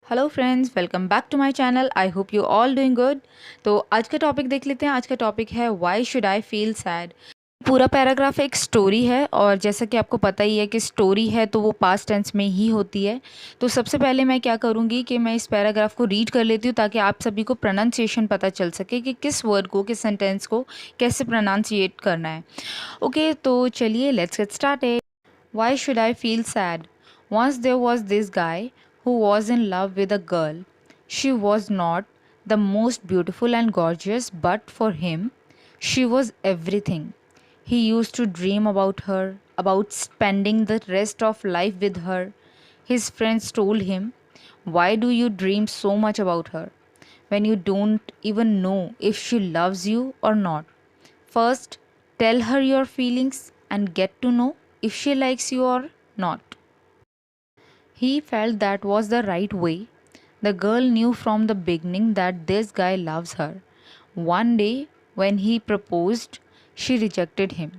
Hello friends, welcome back to my channel. I hope you all doing good. तो आज का topic देख लेते हैं। आज का टॉपिक है why should I feel sad. पूरा पैराग्राफ एक स्टोरी है और जैसा कि आपको पता ही है कि स्टोरी है तो वो पास्ट टेंस में ही होती है। तो सबसे पहले मैं क्या करूँगी कि मैं इस पैराग्राफ को रीड कर लेती हूँ ताकि आप सभी को प्रोनाउंसिएशन पता चल सके कि किस वर्ड को, किस सेंटेंस को कैसे प्रोनाउंसिएट करना है। ओके, तो चलिए let's get started. Why should I feel sad? Once there was this guy who was in love with a girl. She was not the most beautiful and gorgeous, but for him, she was everything. He used to dream about her, about spending the rest of life with her. His friends told him, "Why do you dream so much about her when you don't even know if she loves you or not? First, tell her your feelings and get to know if she likes you or not." He felt that was the right way. The girl knew from the beginning that this guy loves her. One day, when he proposed, she rejected him.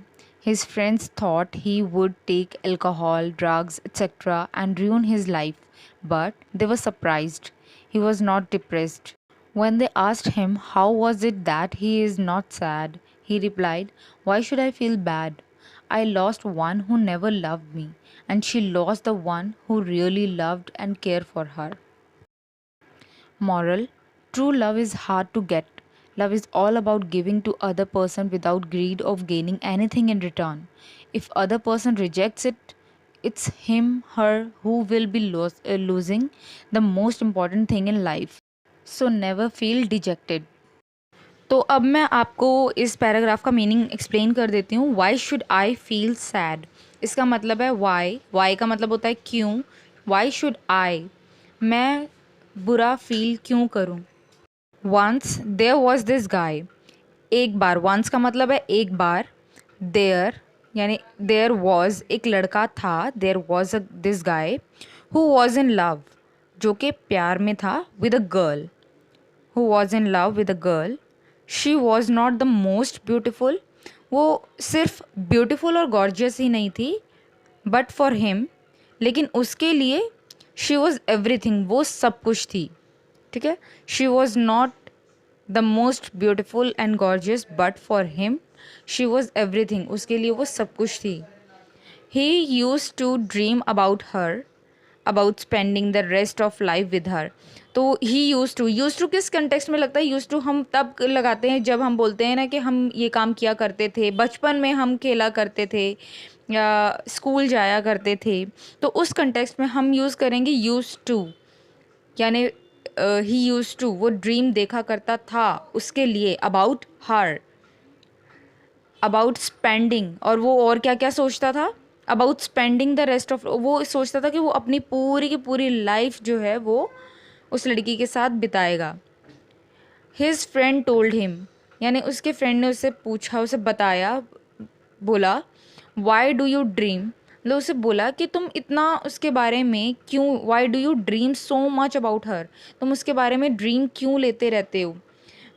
His friends thought he would take alcohol, drugs, etc., and ruin his life, but they were surprised. He was not depressed. When they asked him how was it that he is not sad, he replied, "Why should I feel bad? I lost one who never loved me, and she lost the one who really loved and cared for her." Moral: true love is hard to get. Love is all about giving to other person without greed of gaining anything in return. If other person rejects it, it's him, her who will be losing the most important thing in life. So never feel dejected. तो अब मैं आपको इस paragraph का meaning explain कर देती हूँ। Why should I feel sad, इसका मतलब है वाई। वाई का मतलब होता है क्यों। वाई शुड आई, मैं बुरा फील क्यों करूँ। Once there was this guy, एक बार। वंस का मतलब है एक बार। देयर यानी देयर वॉज, एक लड़का था। There was this guy who was in love, जो कि प्यार में था, with a girl. who was in love with a girl. She was not the most beautiful. वो सिर्फ ब्यूटीफुल और गॉर्जियस ही नहीं थी, बट फॉर हिम, लेकिन उसके लिए शी वॉज एवरीथिंग, वो सब कुछ थी। ठीक है, she was not the most beautiful and gorgeous, but for him she was everything, उसके लिए वो सब कुछ थी। He used to dream about her, about spending the rest of life with her. तो ही यूज टू किस कंटेक्स्ट में लगता है? यूज टू हम तब लगाते हैं जब हम बोलते हैं ना कि हम ये काम किया करते थे, बचपन में हम खेला करते थे या स्कूल जाया करते थे, तो उस कंटेक्स्ट में हम यूज़ करेंगे यूज टू। यानी ही यूज टू, वो ड्रीम देखा करता था उसके लिए, अबाउट हर, अबाउट स्पेंडिंग, और वो और क्या क्या सोचता था? About spending the rest of, वो सोचता था कि वो अपनी पूरी की पूरी लाइफ जो है वो उस लड़की के साथ बिताएगा। हिज फ्रेंड टोल्ड हिम, यानी उसके फ्रेंड ने उससे पूछा, उसे बताया, बोला, वाई डू यू ड्रीम, मतलब उसे बोला कि तुम इतना उसके बारे में क्यों, why do you dream so much about her, तुम उसके बारे में ड्रीम क्यों लेते रहते हो।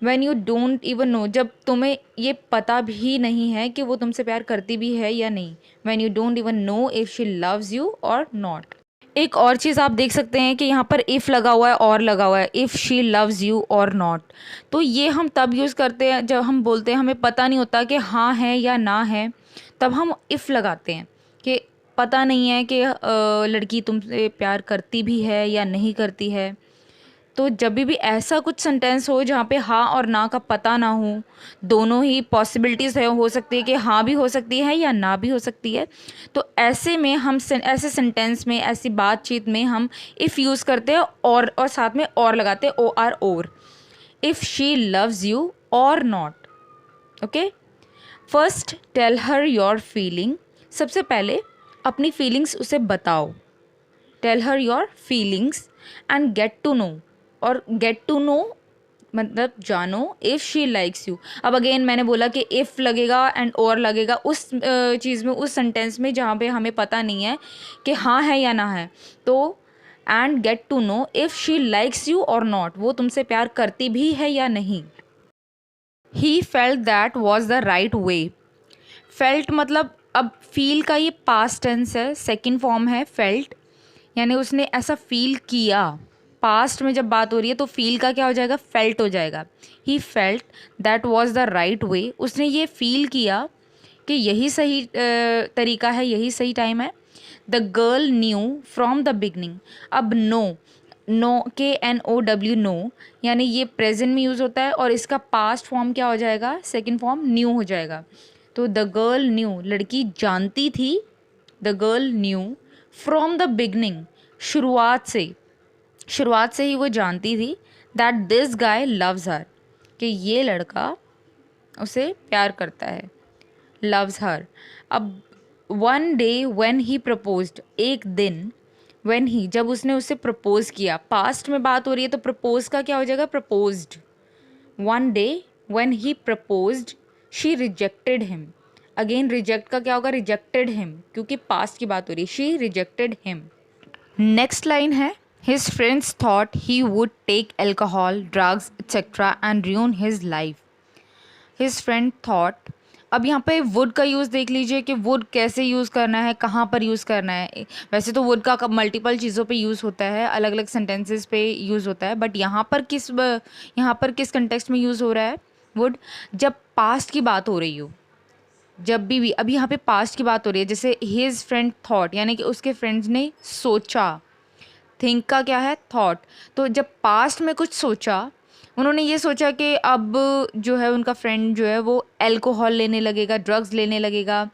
When you don't even know, जब तुम्हें ये पता भी नहीं है कि वो तुमसे प्यार करती भी है या नहीं। When you don't even know if she loves you or not. एक और चीज़ आप देख सकते हैं कि यहाँ पर इफ़ लगा हुआ है और लगा हुआ है, if she loves you or not. तो ये हम तब यूज़ करते हैं जब हम बोलते हैं हमें पता नहीं होता कि हाँ है या ना है, तब हम इफ़ लगाते हैं कि पता नहीं है कि लड़की तुमसे प्यार करती भी है या नहीं करती है। तो जब भी ऐसा कुछ सेंटेंस हो जहाँ पे हाँ और ना का पता ना हो, दोनों ही पॉसिबिलिटीज़ है, हो सकती है कि हाँ भी हो सकती है या ना भी हो सकती है, तो ऐसे में हम ऐसे सेंटेंस में, ऐसी बातचीत में हम इफ़ यूज़ करते हैं और साथ में और लगाते हैं, O R or. If she loves you or not. Okay, first tell her your feeling, सबसे पहले अपनी फीलिंग्स उसे बताओ। Tell her your feelings and get to know, और गेट टू नो मतलब जानो, इफ़ शी लाइक्स यू। अब again मैंने बोला कि इफ़ लगेगा एंड और लगेगा उस चीज़ में, उस सेंटेंस में जहाँ पे हमें पता नहीं है कि हाँ है या ना है। तो and get to know if she likes you or not, वो तुमसे प्यार करती भी है या नहीं। He felt that was the right way. Felt मतलब, अब फील का ये पास्ट टेंस है, सेकेंड फॉर्म है फेल्ट, यानी उसने ऐसा फील किया। पास्ट में जब बात हो रही है तो फील का क्या हो जाएगा, फेल्ट हो जाएगा। ही felt that was the right वे, उसने ये फील किया कि यही सही तरीका है, यही सही टाइम है। The girl new from the beginning, अब नो, नो KNOW नो, यानी ये प्रेजेंट में यूज़ होता है और इसका पास्ट फॉर्म क्या हो जाएगा, सेकेंड फॉर्म न्यू हो जाएगा। तो द गर्ल न्यू, लड़की जानती थी, the girl new from the beginning, शुरुआत से ही वो जानती थी, that this guy loves her, कि ये लड़का उसे प्यार करता है, लव्स हर। अब one day when he proposed, एक दिन व्हेन ही, जब उसने उसे प्रपोज किया, पास्ट में बात हो रही है तो प्रपोज का क्या हो जाएगा, proposed. One day when he proposed she rejected him, again reject का क्या होगा, रिजेक्टेड हिम, क्योंकि पास्ट की बात हो रही है, she rejected him. Next line है, his friends thought he would take alcohol, drugs etcetera and ruin his life. His friend thought, अब यहाँ पे वुड का यूज़ देख लीजिए कि वुड कैसे यूज़ करना है, कहाँ पर यूज़ करना है। वैसे तो वुड का मल्टीपल चीज़ों पे यूज़ होता है, अलग अलग सेंटेंसेस पे यूज़ होता है, बट यहाँ पर किस कंटेक्स्ट में यूज़ हो रहा है वुड, जब पास्ट की बात हो रही हो, जब भी अभी यहाँ पे पास्ट की बात हो रही है, जैसे हिज फ्रेंड थॉट, यानी कि उसके फ्रेंड्स ने सोचा, थिंक का क्या है, थॉट। तो जब पास्ट में कुछ सोचा, उन्होंने ये सोचा कि अब जो है उनका फ्रेंड जो है वो अल्कोहल लेने लगेगा, ड्रग्स लेने लगेगा,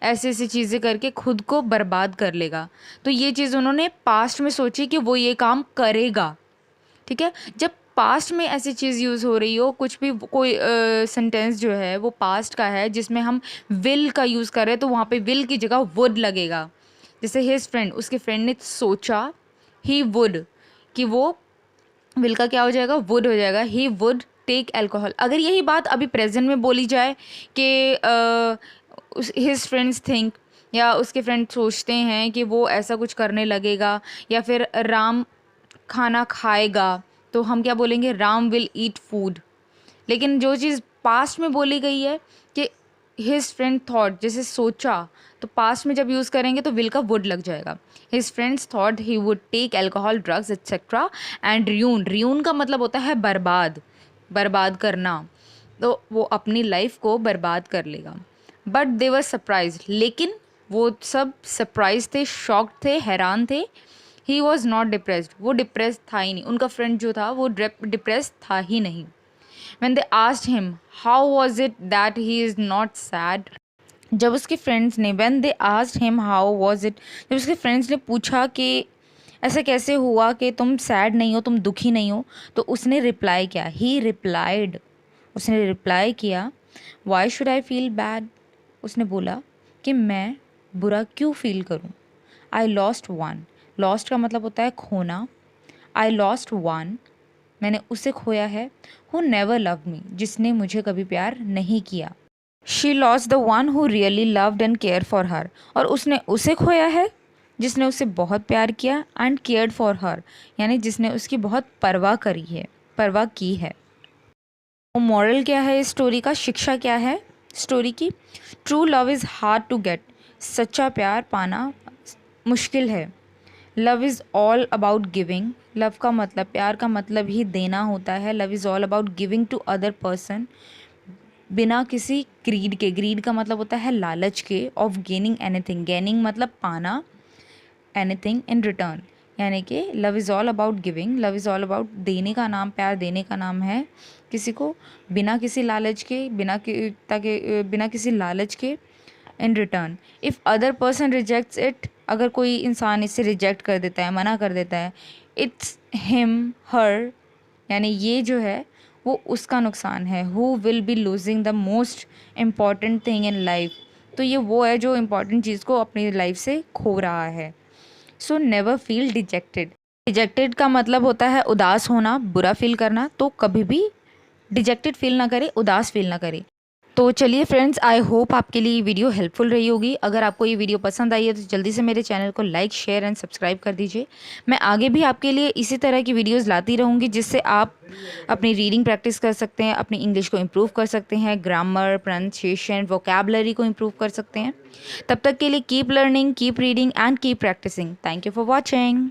ऐसी ऐसी चीज़ें करके खुद को बर्बाद कर लेगा। तो ये चीज़ उन्होंने पास्ट में सोची कि वो ये काम करेगा। ठीक है, जब पास्ट में ऐसी चीज़ यूज़ हो रही हो, कुछ भी कोई सेंटेंस जो है वो पास्ट का है जिसमें हम विल का यूज़ कर रहे हैं, तो वहाँ पे विल की जगह वुड लगेगा। जैसे हिज फ्रेंड, उसके फ्रेंड ने सोचा, ही वुड, कि वो विल का क्या हो जाएगा, वुड हो जाएगा, ही वुड टेक एल्कोहल। अगर यही बात अभी प्रेजेंट में बोली जाए कि हिज फ्रेंड्स थिंक, या उसके फ्रेंड सोचते हैं कि वो ऐसा कुछ करने लगेगा, या फिर राम खाना खाएगा, तो हम क्या बोलेंगे, राम विल ईट फूड। लेकिन जो चीज़ पास्ट में बोली गई है कि हिज फ्रेंड थॉट, जैसे सोचा, तो पास्ट में जब यूज़ करेंगे तो विल का वुड लग जाएगा। His friends thought he would take alcohol, drugs etcetera and ruin का मतलब होता है बर्बाद, बर्बाद करना, तो वो अपनी लाइफ को बर्बाद कर लेगा। बट दे वर सरप्राइज, लेकिन वो सब सरप्राइज थे, शॉक थे, हैरान थे। ही वॉज नॉट डिप्रेस्ड, वो डिप्रेस था ही नहीं, उनका फ्रेंड जो था वो डिप्रेस था ही नहीं। When they asked him how was it that he is not sad, जब उसके फ्रेंड्स ने when they asked him how was it, जब उसके फ्रेंड्स ने पूछा कि ऐसा कैसे हुआ कि तुम सैड नहीं हो, तुम दुखी नहीं हो, तो उसने रिप्लाई किया, ही रिप्लाइड, उसने रिप्लाई किया, why should I feel bad, उसने बोला कि मैं बुरा क्यों फील करूं। आई लॉस्ट वन, लॉस्ट का मतलब होता है खोना, आई लॉस्ट वन, मैंने उसे खोया है, हु नेवर लव मी, जिसने मुझे कभी प्यार नहीं किया। She lost the one who really loved and care for her, और उसने उसे खोया है जिसने उसे बहुत प्यार किया, एंड केयर्ड फॉर हर, यानी जिसने उसकी बहुत परवाह करी है, परवाह की है। मॉरल क्या है इस स्टोरी का, शिक्षा क्या है स्टोरी की, true love is hard to get, सच्चा प्यार पाना मुश्किल है। Love is all about giving, love का मतलब, प्यार का मतलब ही देना होता है। Love is all about giving to other person, बिना किसी ग्रीड के, ग्रीड का मतलब होता है लालच के, ऑफ गेनिंग एनीथिंग, गेनिंग मतलब पाना, एनीथिंग इन रिटर्न, यानी कि love is all about giving, love is all about देने का नाम, प्यार देने का नाम है किसी को बिना किसी लालच के, बिना किसी लालच के, in return. If other person rejects it, अगर कोई इंसान इसे रिजेक्ट कर देता है, मना कर देता है, इट्स हिम हर, यानी ये जो है वो उसका नुकसान है। Who will be losing the most important thing in life, तो ये वो है जो इम्पॉर्टेंट चीज़ को अपनी लाइफ से खो रहा है। So never feel dejected, dejected का मतलब होता है उदास होना, बुरा फील करना, तो कभी भी डिजेक्टेड फील ना करे, उदास फील ना करे। तो चलिए फ्रेंड्स, आई होप आपके लिए ये वीडियो हेल्पफुल रही होगी। अगर आपको ये वीडियो पसंद आई है तो जल्दी से मेरे चैनल को लाइक, शेयर एंड सब्सक्राइब कर दीजिए। मैं आगे भी आपके लिए इसी तरह की वीडियोस लाती रहूँगी, जिससे आप अपनी रीडिंग प्रैक्टिस कर सकते हैं, अपनी इंग्लिश को इम्प्रूव कर सकते हैं, ग्रामर, प्रोनाउंसिएशन, वोकैबुलरी को इम्प्रूव कर सकते हैं। तब तक के लिए keep learning, keep reading and keep practising. Thank you for watching.